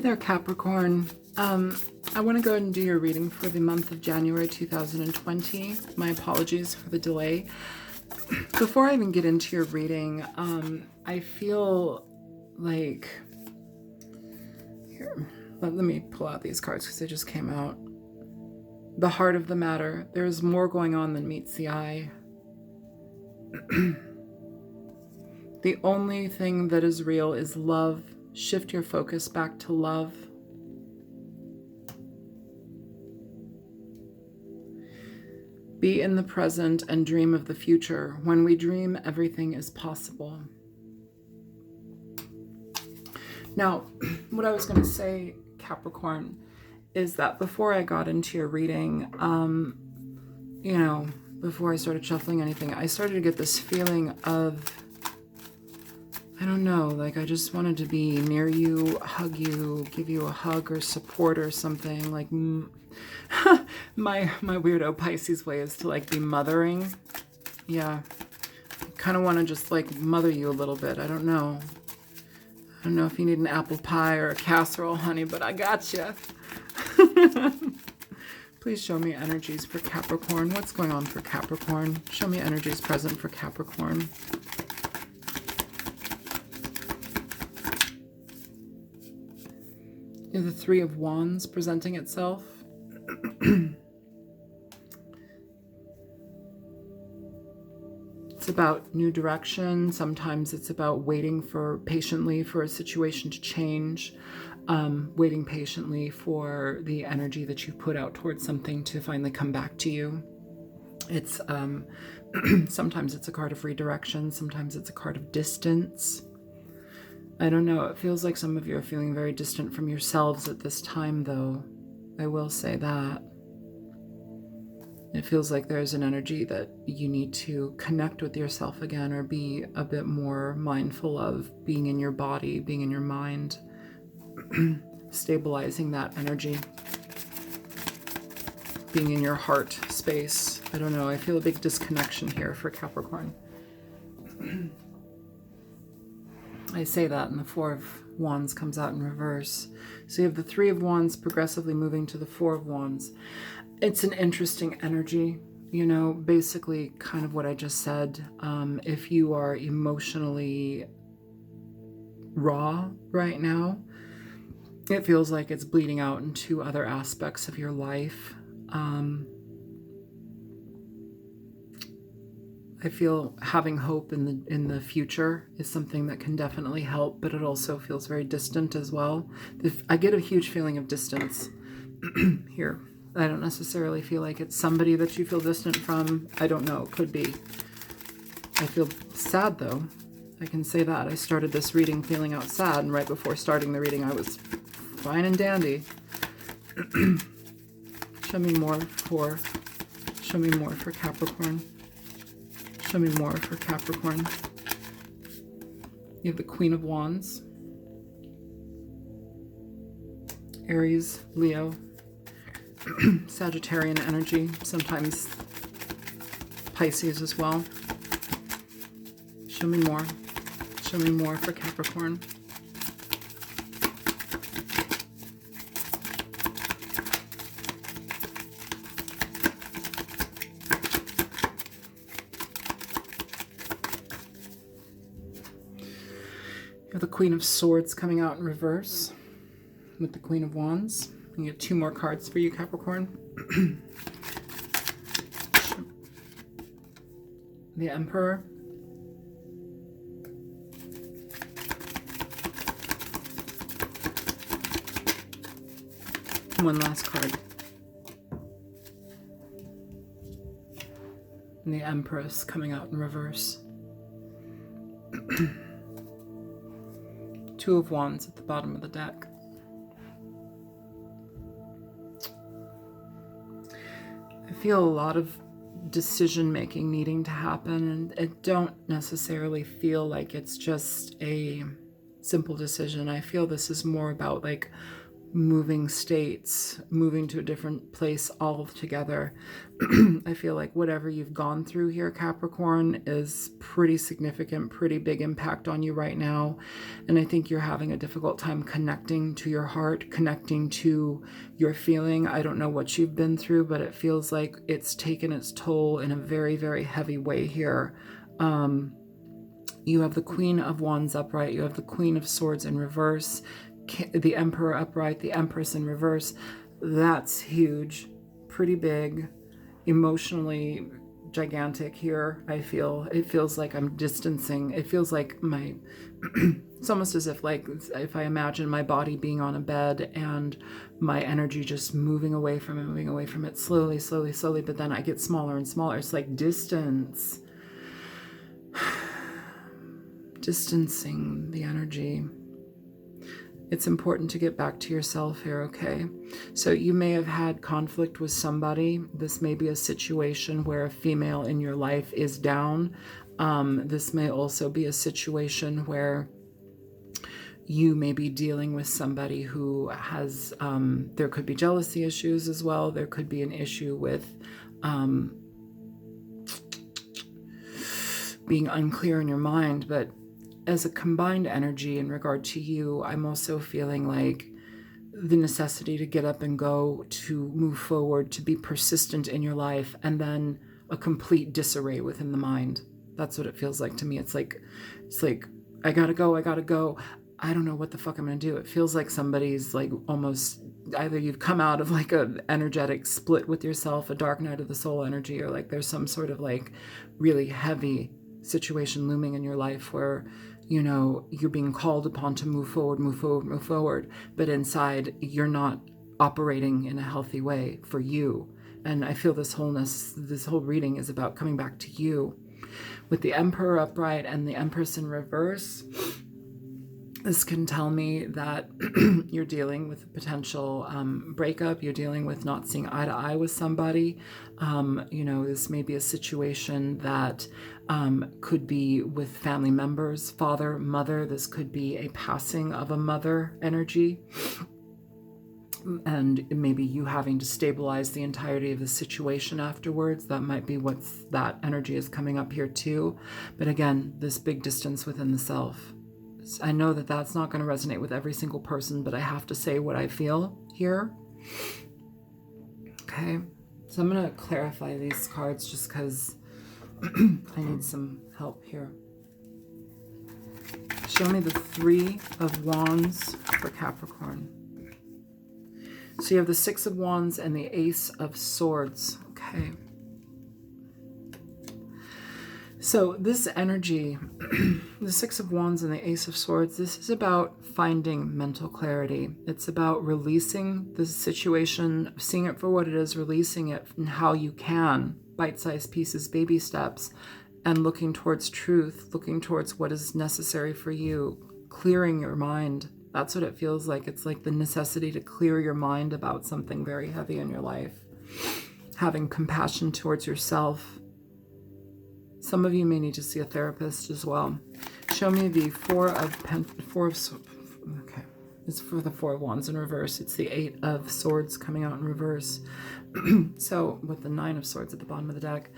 there, Capricorn. I want to go ahead and do your reading for the month of January 2020. My apologies for the delay. Before I even get into your reading, I feel like... Here, let me pull out these cards because they just came out. The heart of the matter. There is more going on than meets the eye. The only thing that is real is love. Shift your focus back to love. Be in the present and dream of the future. When we dream, everything is possible. Now, what I was going to say, Capricorn, is that before I got into your reading, before I started shuffling anything, I started to get this feeling of, I don't know, like I just wanted to be near you, hug you, give you a hug or support or something. Like my weirdo Pisces way is to like be mothering. Yeah, I kind of want to just like mother you a little bit. I don't know. I don't know if you need an apple pie or a casserole, honey, but I got you. Please show me energies for Capricorn. What's going on for Capricorn? Show me energies present for Capricorn. The Three of Wands presenting itself. It's about new direction. Sometimes it's about waiting patiently for a situation to change. Waiting patiently for the energy that you put out towards something to finally come back to you. It's sometimes it's a card of redirection. Sometimes it's a card of distance. I don't know. It feels like some of you are feeling very distant from yourselves at this time, though. I will say that. It feels like there's an energy that you need to connect with yourself again, or be a bit more mindful of being in your body, being in your mind, stabilizing that energy, being in your heart space. I don't know. I feel a big disconnection here for Capricorn. I say that, and the Four of Wands comes out in reverse. So you have the Three of Wands progressively moving to the Four of Wands. It's an interesting energy, basically kind of what I just said. If you are emotionally raw right now, it feels like it's bleeding out into other aspects of your life. I feel having hope in the future is something that can definitely help, but it also feels very distant as well. I get a huge feeling of distance here. I don't necessarily feel like it's somebody that you feel distant from. I don't know. It could be. I feel sad, though. I can say that. I started this reading feeling out sad, and right before starting the reading, I was fine and dandy. Show me more for Capricorn. Show me more for Capricorn. You have the Queen of Wands. Aries, Leo, Sagittarian energy, sometimes Pisces as well. Show me more. Show me more for Capricorn. You have the Queen of Swords coming out in reverse with the Queen of Wands. You get two more cards for you, Capricorn. The Emperor. One last card. And the Empress coming out in reverse. Two of Wands at the bottom of the deck. I feel a lot of decision making needing to happen, and I don't necessarily feel like it's just a simple decision. I feel this is more about like moving states, moving to a different place altogether. I feel like whatever you've gone through here, Capricorn, is pretty significant, pretty big impact on you right now. And I think you're having a difficult time connecting to your heart, connecting to your feeling. I don't know what you've been through, but it feels like it's taken its toll in a very, very heavy way here. You have the Queen of Wands upright. You have the Queen of Swords in reverse, the Emperor upright, the Empress in reverse. That's huge, pretty big, emotionally gigantic here. I feel it feels like I'm distancing. It feels like it's almost as if if I imagine my body being on a bed and my energy just moving away from it slowly, slowly, slowly, but then I get smaller and smaller. It's like distance. Distancing the energy. It's important to get back to yourself here, okay? So you may have had conflict with somebody. This may be a situation where a female in your life is down. This may also be a situation where you may be dealing with somebody who has, there could be jealousy issues as well. There could be an issue with being unclear in your mind, but as a combined energy in regard to you, I'm also feeling like the necessity to get up and go, to move forward, to be persistent in your life, and then a complete disarray within the mind. That's what it feels like to me. It's like, I gotta go. I don't know what the fuck I'm gonna do. It feels like somebody's like almost, either you've come out of like a energetic split with yourself, a dark night of the soul energy, or like there's some sort of like really heavy situation looming in your life where, you know, you're being called upon to move forward, but inside you're not operating in a healthy way for you. And I feel this whole reading is about coming back to you. With the Emperor upright and the Empress in reverse, this can tell me that you're dealing with a potential breakup. You're dealing with not seeing eye to eye with somebody. You know, this may be a situation that could be with family members, father, mother. This could be a passing of a mother energy. And maybe you having to stabilize the entirety of the situation afterwards. That might be that energy is coming up here too. But again, this big distance within the self. I know that that's not going to resonate with every single person, but I have to say what I feel here. Okay, so I'm going to clarify these cards just because I need some help here. Show me the Three of Wands for Capricorn. So you have the Six of Wands and the Ace of Swords. Okay. So this energy, the Six of Wands and the Ace of Swords, this is about finding mental clarity. It's about releasing the situation, seeing it for what it is, releasing it and how you can, bite-sized pieces, baby steps, and looking towards truth, looking towards what is necessary for you, clearing your mind. That's what it feels like. It's like the necessity to clear your mind about something very heavy in your life. Having compassion towards yourself. Some of you may need to see a therapist as well. Show me the okay. It's for the Four of Wands in reverse. It's the Eight of Swords coming out in reverse. So with the Nine of Swords at the bottom of the deck.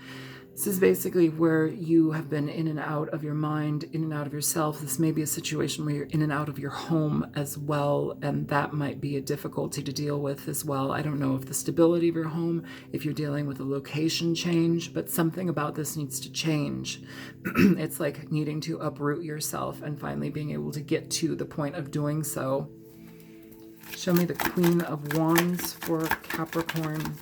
This is basically where you have been in and out of your mind, in and out of yourself. This may be a situation where you're in and out of your home as well, and that might be a difficulty to deal with as well. I don't know if the stability of your home, if you're dealing with a location change, but something about this needs to change. It's like needing to uproot yourself and finally being able to get to the point of doing so. Show me the Queen of Wands for Capricorn.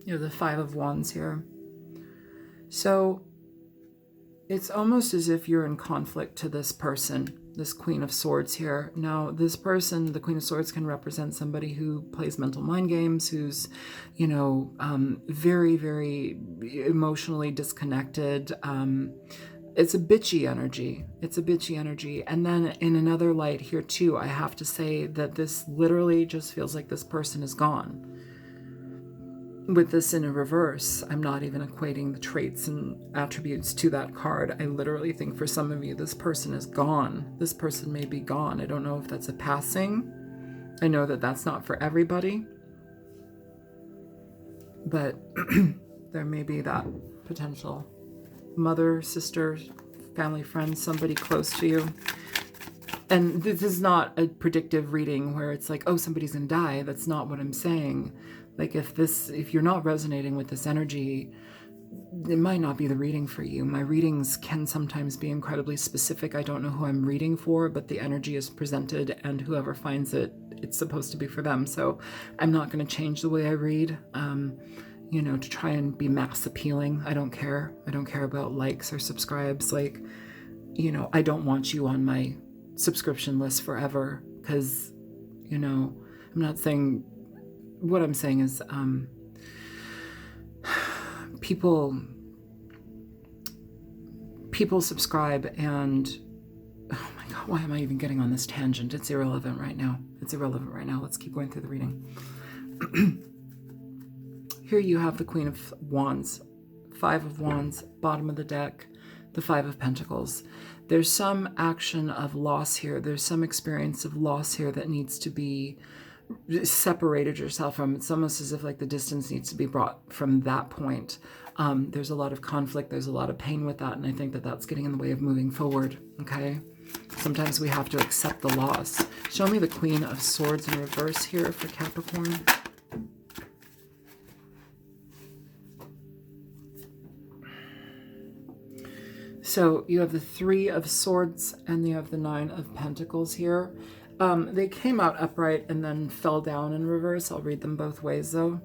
You have the Five of Wands here. So it's almost as if you're in conflict to this person, this Queen of Swords here. Now, this person, the Queen of Swords, can represent somebody who plays mental mind games, who's, you know, very, very emotionally disconnected. It's a bitchy energy. It's a bitchy energy. And then in another light here too, I have to say that this literally just feels like this person is gone. with this in a reverse, I'm not even equating the traits and attributes to that card. I literally think for some of you, this person is gone. This person may be gone. I don't know if that's a passing. I know that that's not for everybody, but there may be that potential. Mother, sister, family, friend, somebody close to you. And this is not a predictive reading where it's like, oh, somebody's gonna die. That's not what I'm saying. Like if you're not resonating with this energy, it might not be the reading for you. My readings can sometimes be incredibly specific. I don't know who I'm reading for, but the energy is presented, and whoever finds it, it's supposed to be for them. So I'm not going to change the way I read, to try and be mass appealing. I don't care. I don't care about likes or subscribes. Like, I don't want you on my subscription list forever because, I'm not saying, what I'm saying is, people subscribe and, oh my God, why am I even getting on this tangent? It's irrelevant right now. Let's keep going through the reading. Here you have the Queen of Wands, Five of Wands, bottom of the deck, the Five of Pentacles. There's some action of loss here. There's some experience of loss here that needs to be separated yourself from. It's almost as if like the distance needs to be brought from that point. There's a lot of conflict. There's a lot of pain with that. And I think that that's getting in the way of moving forward. Okay. Sometimes we have to accept the loss. Show me the Queen of Swords in reverse here for Capricorn. So you have the Three of Swords and you have the Nine of Pentacles here. They came out upright and then fell down in reverse. I'll read them both ways though.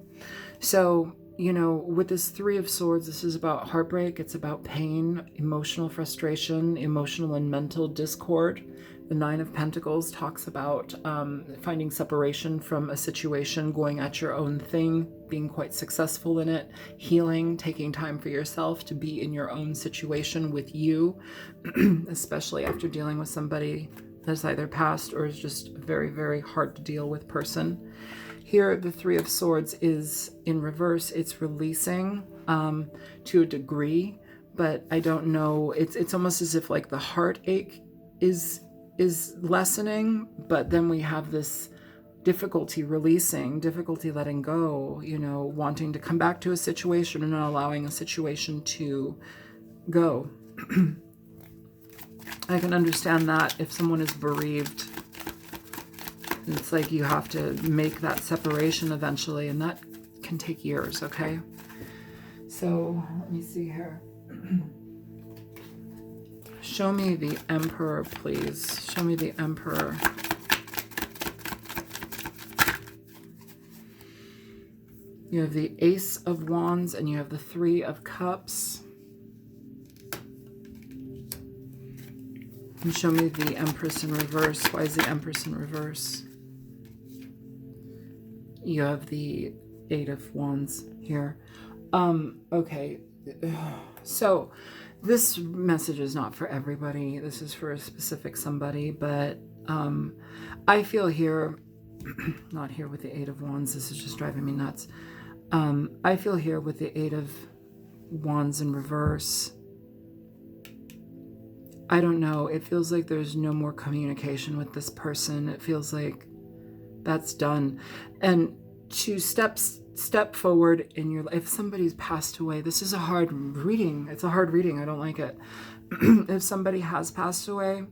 So, with this Three of Swords, this is about heartbreak. It's about pain, emotional frustration, emotional and mental discord. The Nine of Pentacles talks about finding separation from a situation, going at your own thing, being quite successful in it, healing, taking time for yourself to be in your own situation with you, especially after dealing with somebody that's either passed or is just a very, very hard to deal with person. Here, the Three of Swords is in reverse. It's releasing to a degree, but I don't know. It's almost as if like the heartache is lessening, but then we have this difficulty releasing, difficulty letting go, wanting to come back to a situation and not allowing a situation to go. I can understand that if someone is bereaved, it's like you have to make that separation eventually, and that can take years, okay? So, let me see here. Show me the Emperor, please. Show me the Emperor. You have the Ace of Wands and you have the Three of Cups. And show me the Empress in reverse. Why is the Empress in reverse? You have the Eight of Wands here. Okay. So this message is not for everybody. This is for a specific somebody, but I feel here, not here with the Eight of Wands. This is just driving me nuts. I feel here with the Eight of Wands in reverse. I don't know. It feels like there's no more communication with this person. It feels like that's done. And to step forward in your life, if somebody's passed away, this is a hard reading. It's a hard reading. I don't like it. If somebody has passed away,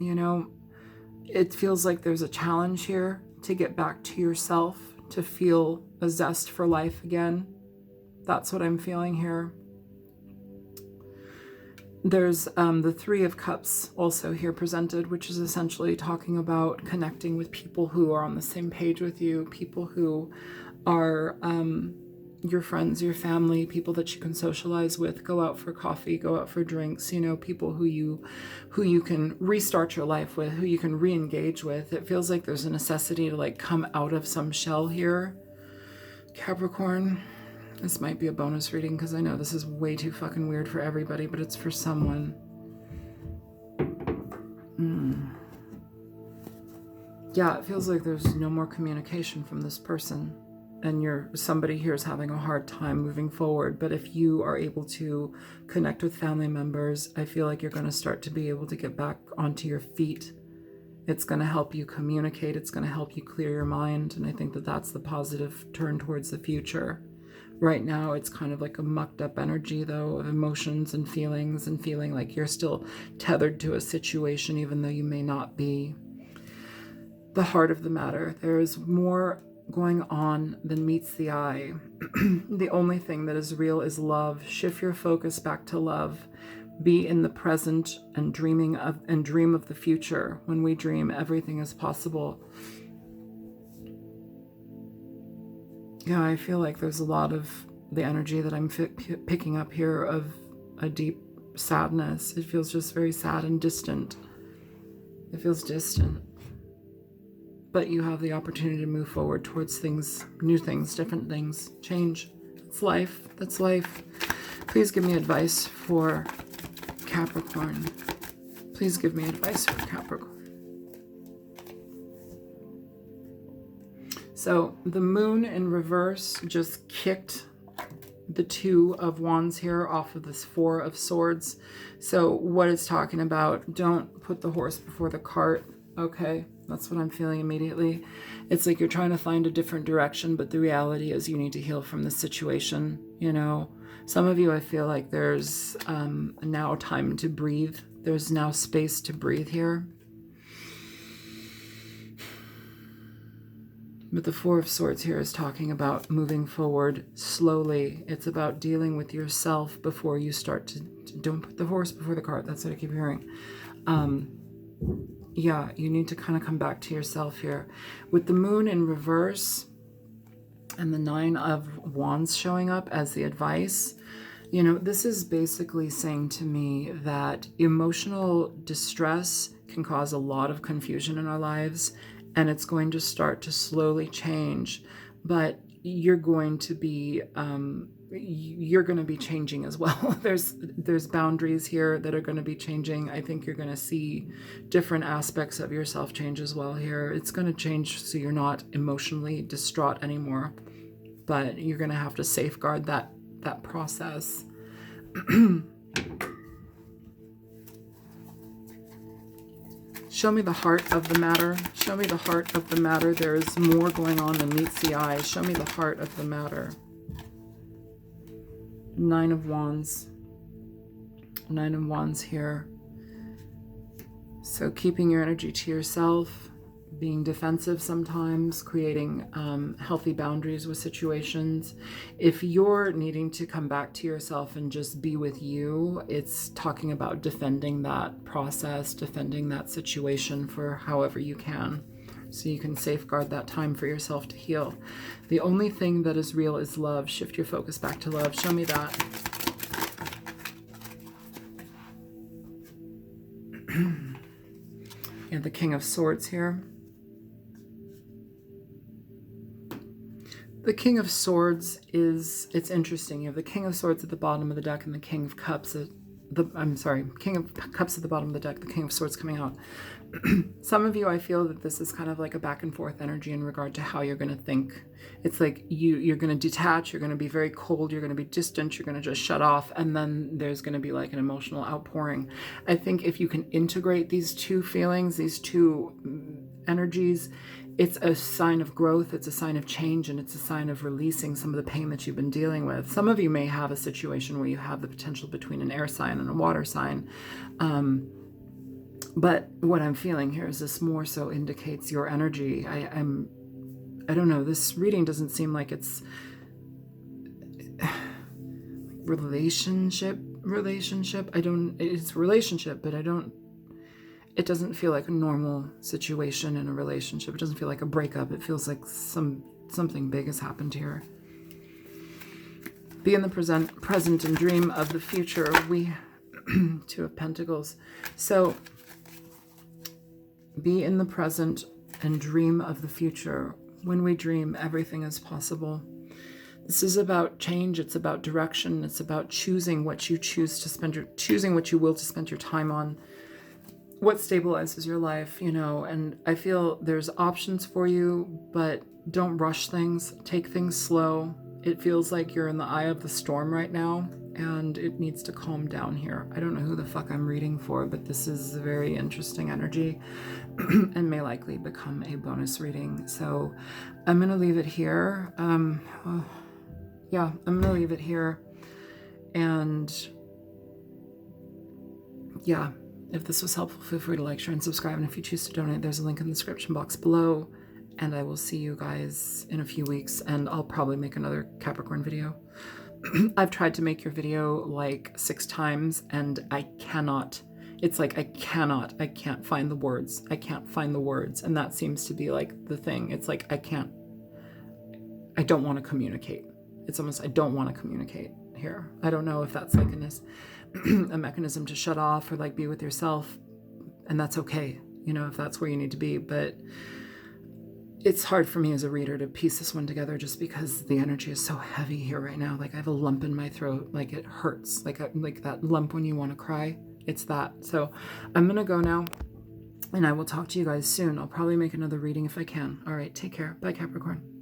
it feels like there's a challenge here to get back to yourself, to feel a zest for life again. That's what I'm feeling here. There's the Three of Cups also here presented, which is essentially talking about connecting with people who are on the same page with you, people who are your friends, your family, people that you can socialize with, go out for coffee, go out for drinks, people who you can restart your life with, who you can re-engage with. It feels like there's a necessity to like come out of some shell here, Capricorn. This might be a bonus reading because I know this is way too fucking weird for everybody, but it's for someone. Yeah, it feels like there's no more communication from this person. and somebody here is having a hard time moving forward. But if you are able to connect with family members, I feel like you're going to start to be able to get back onto your feet. It's going to help you communicate. It's going to help you clear your mind. And I think that that's the positive turn towards the future. Right now, it's kind of like a mucked up energy, though, of emotions and feelings, and feeling like you're still tethered to a situation, even though you may not be. The heart of the matter, there is more going on than meets the eye. The only thing that is real is love. Shift your focus back to love. Be in the present and dream of the future. When we dream, everything is possible. Yeah, I feel like there's a lot of the energy that I'm picking up here of a deep sadness. It feels just very sad and distant. It feels distant. But you have the opportunity to move forward towards things, new things, different things, change. It's life. That's life. Please give me advice for Capricorn. Please give me advice for Capricorn. So the moon in reverse just kicked the 2 of Wands here off of this 4 of Swords. So what it's talking about, don't put the horse before the cart. Okay, that's what I'm feeling immediately. It's like you're trying to find a different direction, but the reality is you need to heal from this situation. You know, some of you, I feel like there's now time to breathe. There's now space to breathe here. But the 4 of Swords here is talking about moving forward slowly. It's about dealing with yourself before you start to don't put the horse before the cart. That's what I keep hearing. Yeah, you need to kind of come back to yourself here. With the moon in reverse and the 9 of Wands showing up as the advice, you know, this is basically saying to me that emotional distress can cause a lot of confusion in our lives, and it's going to start to slowly change, but you're going to be changing as well. There's boundaries here that are going to be changing. I think you're going to see different aspects of yourself change as well here. It's going to change so you're not emotionally distraught anymore, but you're going to have to safeguard that process. Show me the heart of the matter. Show me the heart of the matter. There is more going on than meets the eye. Show me the heart of the matter. 9 of Wands. 9 of Wands here. So keeping your energy to yourself, being defensive sometimes, creating healthy boundaries with situations. If you're needing to come back to yourself and just be with you, it's talking about defending that process, defending that situation for however you can, so you can safeguard that time for yourself to heal. The only thing that is real is love. Shift your focus back to love. Show me that. And the King of Swords here. The King of Swords it's interesting. You have the King of Swords at the bottom of the deck and the King of Cups at King of Cups at the bottom of the deck, the King of Swords coming out. Some of you, I feel that this is kind of like a back and forth energy in regard to how you're going to think. It's like you're going to detach, you're going to be very cold, you're going to be distant, you're going to just shut off, and then there's going to be like an emotional outpouring. I think if you can integrate these two feelings, these two energies, it's a sign of growth, it's a sign of change, and it's a sign of releasing some of the pain that you've been dealing with. Some of you may have a situation where you have the potential between an air sign and a water sign. But what I'm feeling here is this more so indicates your energy. I don't know, this reading doesn't seem like it's relationship. It's relationship, but it doesn't feel like a normal situation in a relationship. It doesn't feel like a breakup. It feels like something big has happened here. Be in the present and dream of the future. Two of Pentacles. So be in the present and dream of the future. When we dream, everything is possible. This is about change. It's about direction. It's about choosing what you choosing what you will to spend your time on. What stabilizes your life, you know, and I feel there's options for you, but Don't rush things. Take things slow. It feels like you're in the eye of the storm right now, and it needs to calm down here. I don't know who the fuck I'm reading for, but this is a very interesting energy and may likely become a bonus reading. So I'm going to leave it here. Yeah, I'm going to leave it here. And yeah, if this was helpful, feel free to like, share, and subscribe. And if you choose to donate, there's a link in the description box below. And I will see you guys in a few weeks, and I'll probably make another Capricorn video. I've tried to make your video like 6 times, and I cannot. It's like I can't find the words. I can't find the words. And that seems to be like the thing. It's like I don't want to communicate. It's almost, I don't want to communicate here. I don't know if that's like a mechanism to shut off or like be with yourself. And that's okay, you know, if that's where you need to be. But it's hard for me as a reader to piece this one together just because the energy is so heavy here right now. Like I have a lump in my throat, like it hurts, like that lump when you want to cry. It's that. So I'm going to go now, and I will talk to you guys soon. I'll probably make another reading if I can. All right, take care. Bye, Capricorn.